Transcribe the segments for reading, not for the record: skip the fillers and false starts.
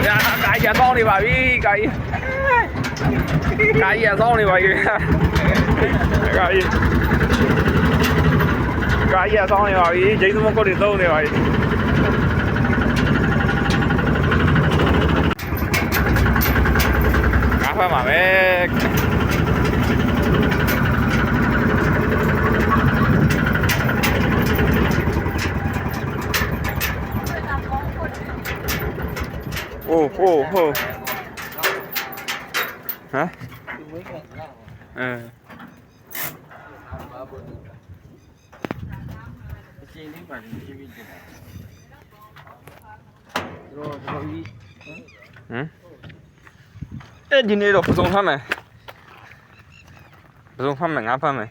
ကြီးဆောင်းနေပါပြီကာကြီးဆောင်းနေပါပြီကာကြီးဆောင်းနေပါပြီဂျိမ်းစမကုတ်တွေသုံးနေပါပြီငါဖမ်းပါမယ်โอ้โหฮะဒီနေ့တော့ပစုံဖမ်းမယ်ငါဖမ်းမယ်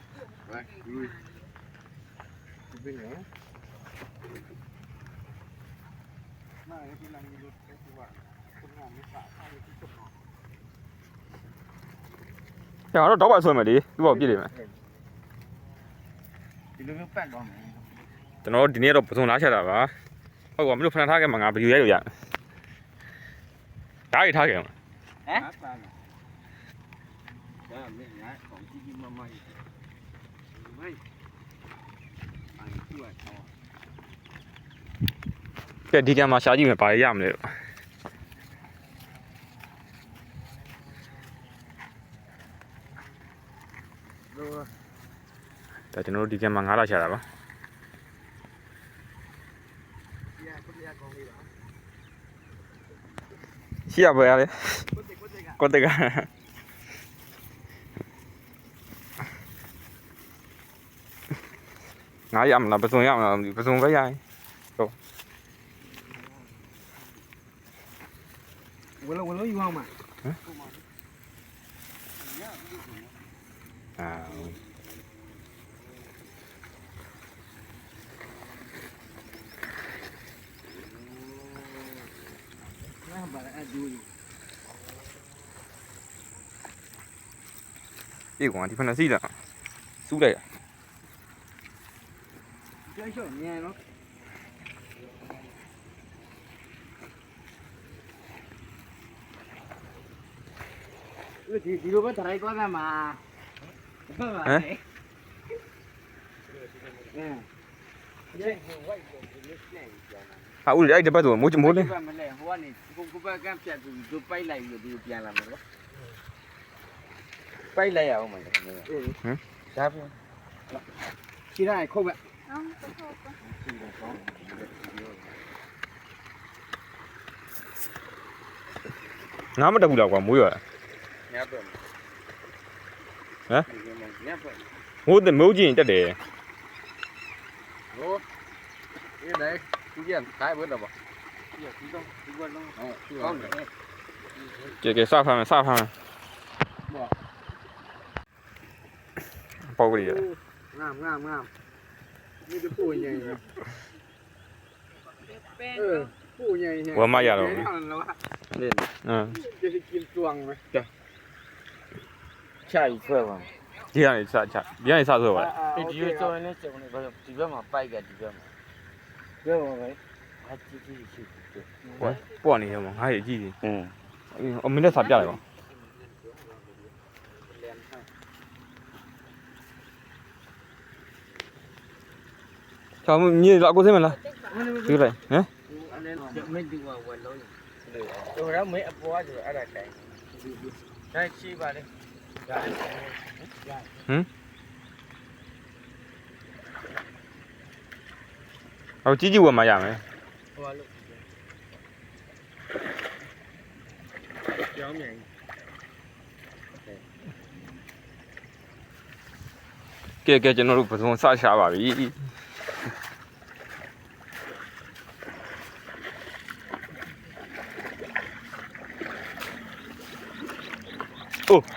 ကျွန်တော်တော့ဆွဲမယ်လေသူ့ဘောပြည့်နေမယ်ဒီလိုမျိုးပတ်သွားမယ်ကျွန်တော်ဒီနေ့တော့ပစုံလားချက်တာပါဟုတ်ကဲ့မင်းတို့ဖန်ထားခဲ့မှာငါဗီဒီယိုရိုက်လို့ရတယ်ဓာတ်ရထားခဲ့မှာဒါမင်းငါของကြီးမမကြီးမိုက်အဲ့ဒီကဲဒီကံမှာရှာကြည့်မယ်ဘာရရမလဲဒါကျွန်တော်တို့ဒီကံမှာ9လရှာတာပါရှိရပါရလေကိုတေကငါရမလားပစုံရမလားပစုံပဲရရင်ဟုတ်ဝလယူအောင်မှာဒီကောင်ဒီဖက်စီးတာစူးလိုက်တာကျော်ရှော့မြန်နော်ဒီလိုပဲထိုင်သွားတာမှာဘာပါလဲဟာဦးအဲ့ဒီဘက်ဆိုမိုးလေးမလဲဟိုကနေကိုဘက်ကန်းပြတ်သူတို့ပိုက်လိုက်ပြီးဒီပြန်လာမှာနော်ပိုက်လိုက်ရအောင်မှာဟမ်ဒါပဲခြေရိုက်ခုတ်ပဲငါမတက်ဘူးလားကွာမိုးရွာညပ်ပဲဟမ်မိုးကြီးရင်တက်တယ်ဟိုဒီđấyသူပြန်ထိုင်ဘယ်တော့ပါဒီတော့ဒီဘက်လုံးကောင်းတယ်ကဲစဖမ်းမယ်ပေါ့ကလေးငါဒီပူညင်ပူညင်ဝမ်းမရတော့ဒီกินตวงมั้ยချပြီးဆွဲပါဒီကနေစဆွဲပါဒီလိုကြောင်းနေကြောင်းနေဘာဒီဘက်မှာပိုက်ကဒီဘက်မှာပြောပါမယ်အကြည့်ကြည့်ရှိတယ်ပေါ့နေရောငါ့ရဲ့အကြည့်ကြီးအမင်းနဲ့စာပြလိုက်ပါချောင်းမြေလာကိုစင်းမလားဒီလိုက်ဟမ်မင်းဒီဝဝလုံးတော်ရမေးအပွားဆိုအဲ့ဒါတိုင်းဒါချိပါလေဟိုကြီးဝယ်မှရမယ်ဟိုလို့ကြောင်းမြန်ကဲကျွန်တော်တို့ပစုံစရှာပါပြီအို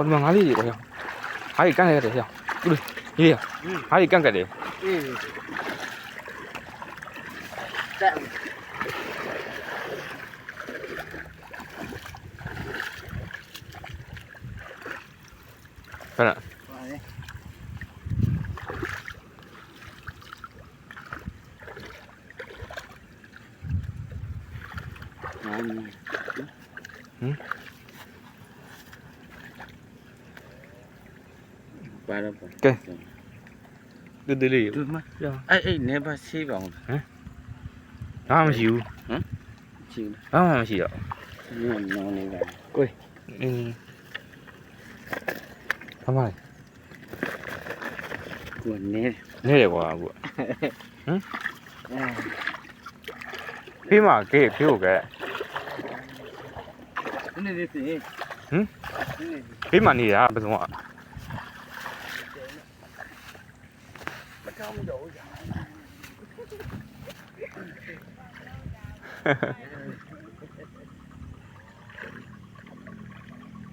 းတော့ငါလေးတွေကွာဟာကြီးကန့်ရတယ်ဟဲ့ဦးလေးရေးရဟာကြီးကန့်ကြတယ်တက် ဘယ်နဲ့ ပါလေပါတော့ပါ တူတူလေး တူမအဲ့နေပါဆေးပါအောင် ဘာမှမရှိဘူး ချီ ဘာမှမရှိတော့ ညောင်းနေတာ ဘာမှ ကိုနေ နေတယ်ကွာအခုဖေးမကေဖေးကိုကဲ နေနေစီ ဖေးမနေတာဘယ်ဆုံးอ่ะ မကောင်းတော့ဘူးကြာ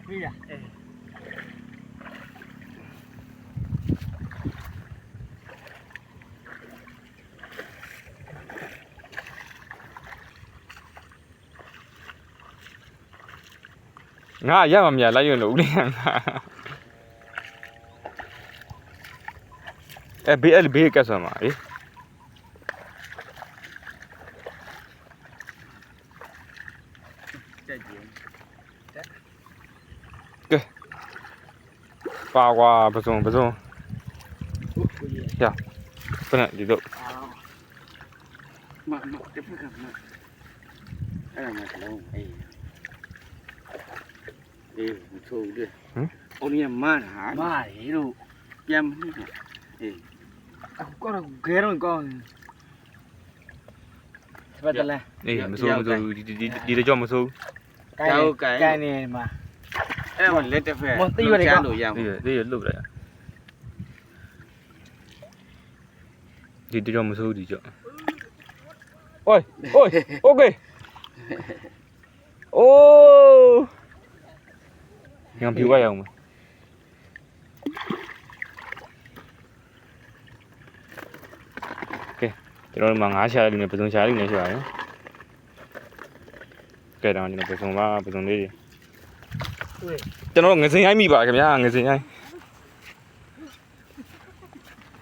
ပြီလား ငါရမမြလိုက်ရွံ့လို့ဦးလေးငါဘေးအဲ့ဘေးကတ်ဆာမှာအေး တက်ကြည့် ပါကွာပစုံဟုတ်ကိုကြီး ဘယ်နဲ့ဒီတော့ မတက်ဖက်ကမအဲ့ဒါမလုံးအေးမချိုးတယ်ဟိုနေမန်းဟာမာရီတို့ပြန်မနေအေးအခုကတော့ဂဲတော့ကောင်းတယ်ပတ်တယ်လဲ အေးမစိုးဒီတော့မစိုး ကိုင်းနေမှာအဲ့မှာလက်တစ်ဖက်လို့ရမှာ ဒီလုတ်လိုက်ဒီတော့မစိုးဒီကြောโอ้ยโอ้ยโอเคโอ้ညံပြူရအောင်မကဲကျွန်တော်တို့မှာ9ရှာလေးနဲ့ပစုံရှာလေးနဲ့ရှိပါတယ်ကဲတော့ဒီပစုံပါပစုံလေးကျွန်တော်ငစင်ရိုက်မိပါခင်ဗျာငစင်ရိုက်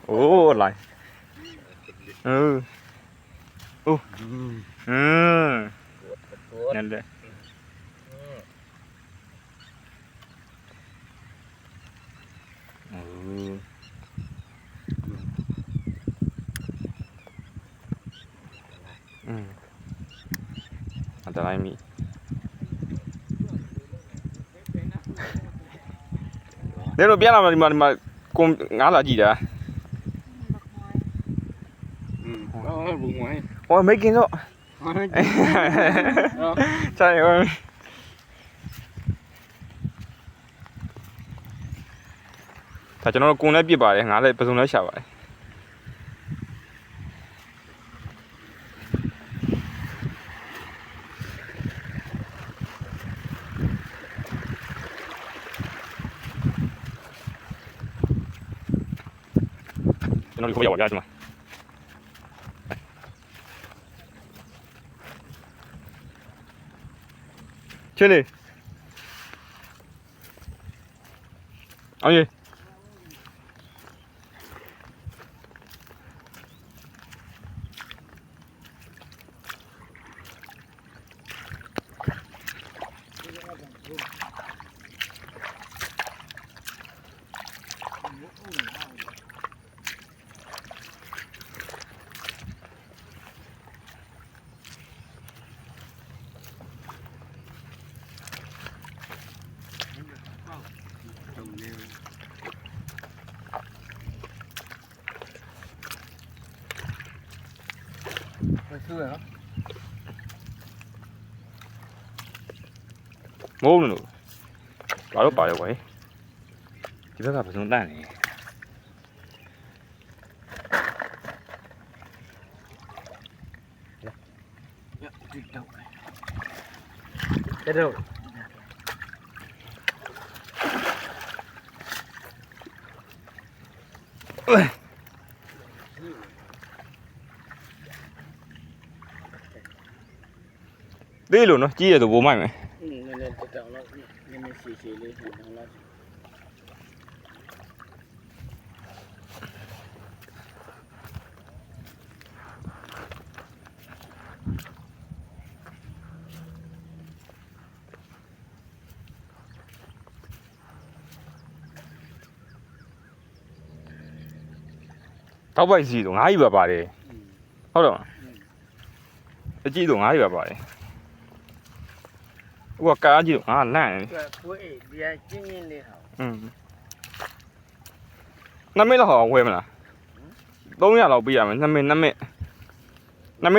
โอ้来นั่นแหละอันตรายมีเดี๋ยวเราเปลี่ยนมากุมงาละจีดาบุ้งไว้ โอ้ยไม่กินแล้วใช่เว้ยถ้าကျွန်တော်တို့ကုန်းလည်းပြစ်ပါတယ်ငါလည်းပစုံလည်းရှာပါတယ်ကျွန်တော်ဒီကိုရောက်ပါကြမှာချင်းလေအောင်ရေမိုးလို့ဘာလို့ပါလဲကွယ်ဒီဘက်ကပစုံတန့်နေတက်တော့ သေးလို့နော်ကြီးရဆိုပိုမိုက်မယ် နည်းနည်းတက်တော့တော့နည်းနည်းရှည်ရှည်လေးထောင်းလိုက် တောက်ပိုက်စီတော့ငါးကြီးပါပါတယ်ဟုတ်တော့အကြည့်တော့ငါးကြီးပါပါတယ်ဥကကားကြီးတော့ငါလန့် ကိုယ်ဒီကကျင်းကျင်းလေးဟာ 2မိနစ်လောက်ဝယ်မလား300လောက်ပေးရမယ်2မိန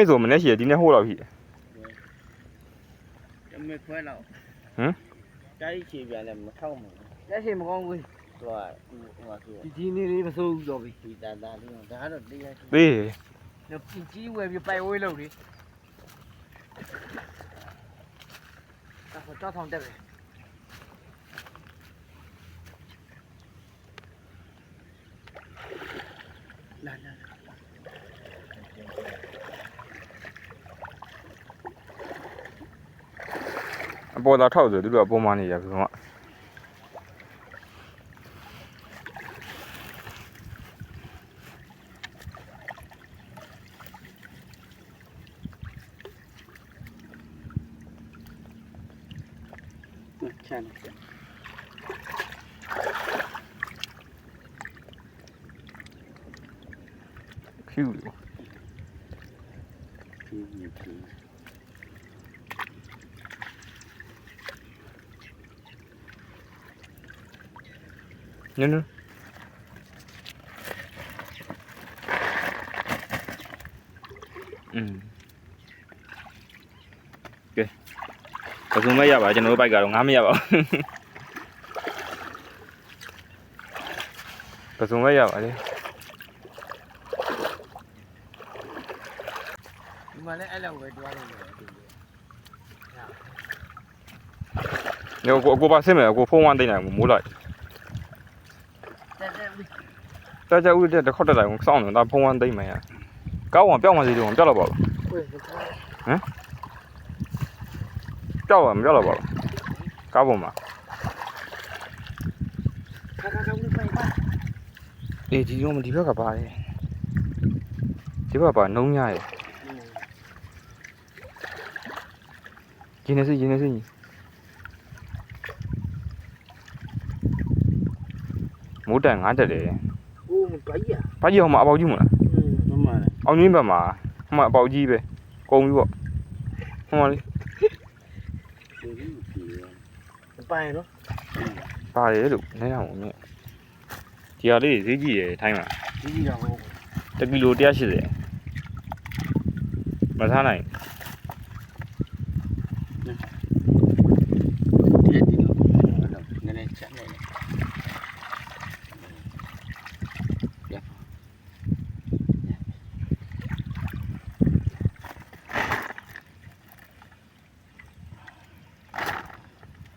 စ်ဆိုမနေ့ရှိရဒီနေ့ဟိုးလောက်ရှိတယ် တမခွဲလောက် ဟမ် တိုက်ချေပြန်လဲမထောက်ဘူးလက်ရှိမကောင်းဘူးသူကဟိုဆိုဒီနေ့လေးမစိုးဘူးတော့ပြီဒီတာတာလေးဒါကတော့တရားရှိ သေး နော်ကြီးဝယ်ပြီးပိုက်ဝေးလို့လေဒါတော့ထောင်တက်ပဲလာ အပေါ်သာထောက်ဆိုသူတို့ကပုံမှန်နေရပြီဆိုတော့ ချမ်း ဖြူလို့ ဖြူ နင်းနင်းကဲပစုံမရပါကျွန်တော်တို့ဘိုက်ကတော့ငါမရပါဘူးပစုံမရပါလေ ဒီမှာလည်းအဲ့လောက်ပဲတွားလို့ရတယ် ညကိုပါဆင်းမယ်ကိုဖုန်းဝမ်းသိနေမိုးလိုက် တက်တက်ဦး တကြဦးတစ်ခေါက်တက်လိုက်ကိုစောင့်နေတာဖုန်းဝမ်းသိမယ်ကောက်အောင်ပြောင်းမှစီတော့ပြောက်တော့ပါဘူးပြောက်မပြောက်တော့ပါဘူးကားပေါ်မှာ ခါခါဦးပိုက်ပါ အေးဒီတော့ဒီဘက်ကပါတယ်ဒီဘက်ကပါနှုံးရရဲ့ရင်းနေစီမိုးတန်ငါတက်တယ် အိုးမပိုက်ရ ဘာကြီးအောင်မအပေါက်ကြီးမလား မမလား အောင်ကြီးဘက်မှာဟိုမှာအပေါက်ကြီးပဲကုံပြီပေါ့ဟိုမှာလေ ပိုင်နော် ပါတယ်လို့နည်းအောင်မြင်ဒီဟာလေးဈေးကြီးရယ်ထိုင်းမှာ ကြီးတော့ဟုတ် 1ကီလို180မထားနိုင် ဒီဒီလိုနည်းနည်းချက်နေ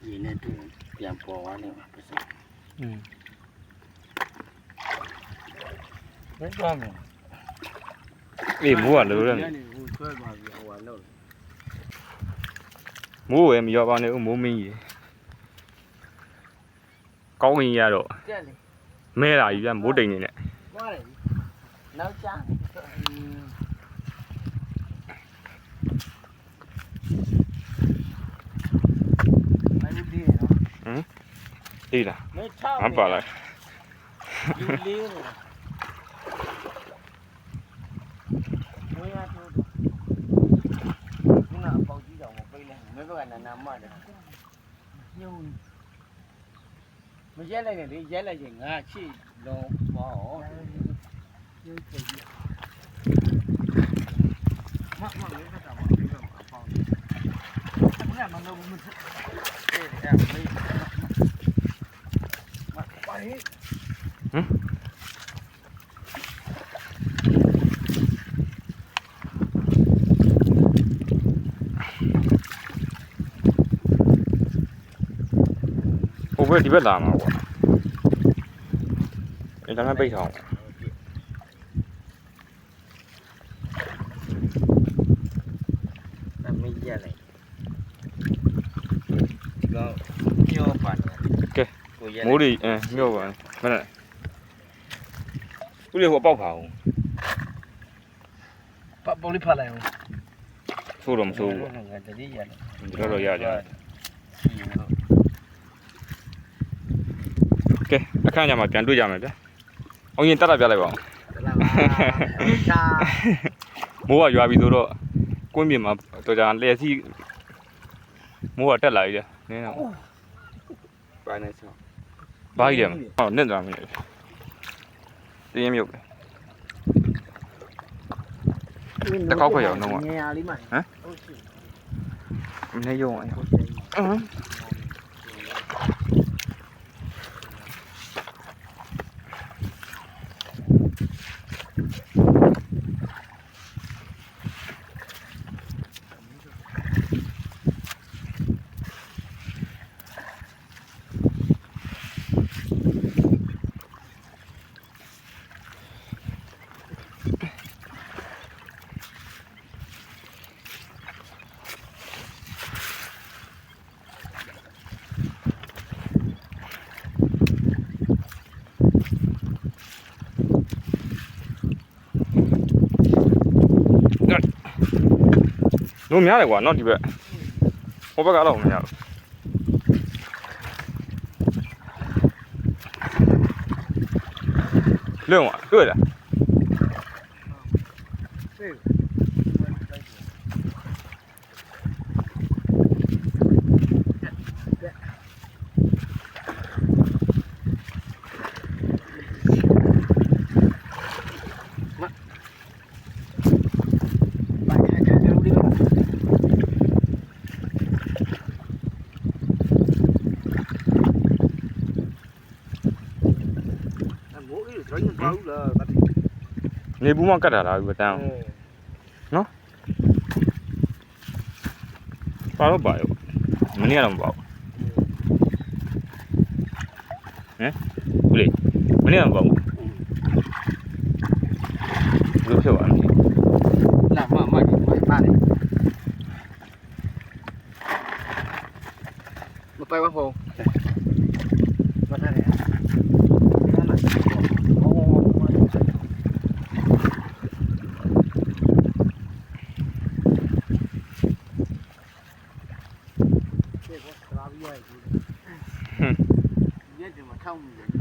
ရင်းနဲ့တူပြန်ပေါ်သွားနေမှာပစ ဘယ်သွားမလဲ အေးမိုးကလိုတယ် ဟိုဆွဲသွားပြီဟိုကလောက် မိုးဝယ်မရောပါနဲ့ဦးမိုးမင်းကြီးကောင်းရင်ရတော့ တက်လေ မဲလာကြီးပြမိုးတိမ်နေနဲ့ သွားတယ်နောက်ချမင်းဒီနော် အေးလား မင်းချောင်း ငါပါလိုက် ဒီလေးနော်ဝေးရတော့ခုနအပေါက်ကြီးတောင်မပိတ်လိုက်မင်းကနာနာမတယ်ညုံမရက်လိုက်နဲ့လေရက်လိုက်ရင်ငါချိလုံးပေါ့ညုံချင်ကြီးမမလေးကတော့မပြီးတော့အပေါက်ကြီးအဲ့ဒါမလို့မဖြစ်အဲ့ဒါမေးမပါလေ ဟိုဘက်ဒီဘက်လာမှာပေါ့အဲ့ဒါနဲ့ပိတ်ထားအောင် မင်းရက်လိုက်ကောညောပါနေကိုရက် မိုးတွေမြော့ပါမနဲ့ဦးလေးဟိုပေါက်ပါအောင် ပတ်ပေါ်လေးဖတ်လိုက်အောင် ဆိုးတော့မဆိုးဘူး ငါတတိရက် ဒီတော့ရကြ စီလို့ ကဲအခန်းကြမှာပြန်တွေ့ကြမယ်ဗျအောင်ရင်တက်တာပြလိုက်ပါအောင် လာပါ ဒါ မိုးကရွာပြီဆိုတော့ကွင်းပြင်မှာတော်ကြလျက်စီမိုးကတက်လာပြီလေနင်းတော့ ပိုင်းနေဆော ဘာကြီးတယ်ဟောနစ်သွားပြီတင်းရင်မြုပ်တစ်ခေါက်ခွဲရအောင်တော့ ငယ်ရလေးမှ ဟမ်မနေရုံအဲ့တို့များတယ်ကွာနော်ဒီဘက်ဟိုဘက်ကတော့မရဘူးလွန့်သွားတွေ့လား မိုးကြီးတော့မပါဘူးလား နေဘူးမကတ်တာလားဒီတန်းပါတော့ပါရောမနေ့ကတော့မပါဘူးဟမ်ဘူးလေမနေ့ကတော့မပါဘူးဘယ်လိုဖြစ်သွားလဲ လာမကြီးပါတယ်မไปว่าผมมาทางไหนนั่นน่ะโอ้เรียกว่าตราวิยายเย็ดมาเท่านี้